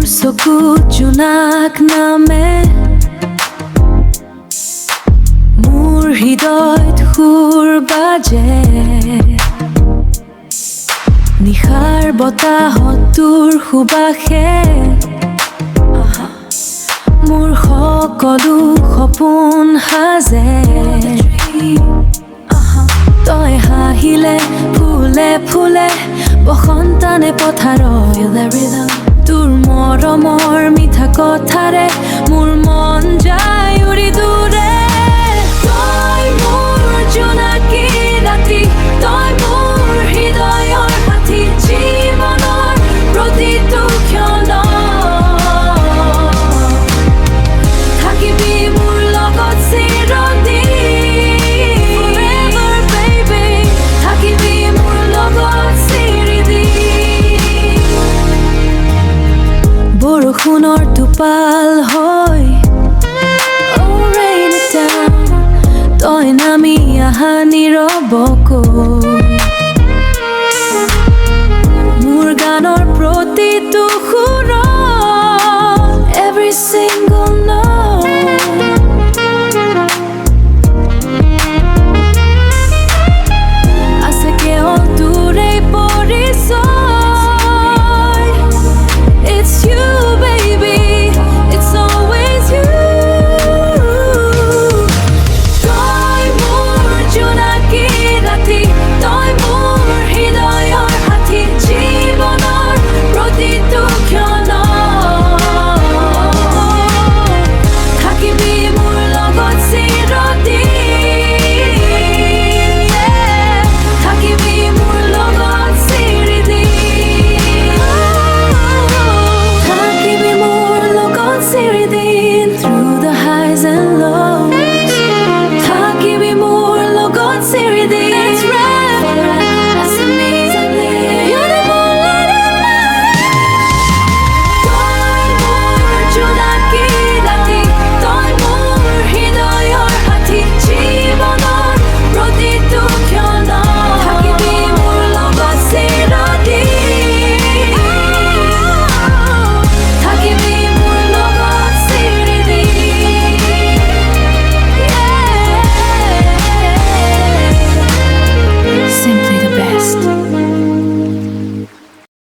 চকুত জোনাক নামে মোৰ হৃদয়ত সুৰ বাজে নিশাৰ বতাহত তোৰ সুবাসে মোৰ সকলো সপোন সাজে তই হাঁহিলে ফুলে ফুলে বসন্তানে পথাৰত তোৰ মৰমৰ মিঠা কথাৰে মোৰ মন যায় উৰি দূৰে তই মোৰ জোনাকী ৰাতি তই মোৰ হৃদয়ৰ সাথী জীৱনৰ প্ৰতিটো ক্ষণ থাকিবি মোৰ লগত চিৰদিন forever baby থাকিবি মোৰ লগত চিৰদিন বৰষুণৰ টোপাল হৈ oh rain it down তই নামি আহা নীৰৱকৈ মোৰ গানৰ প্ৰতিটো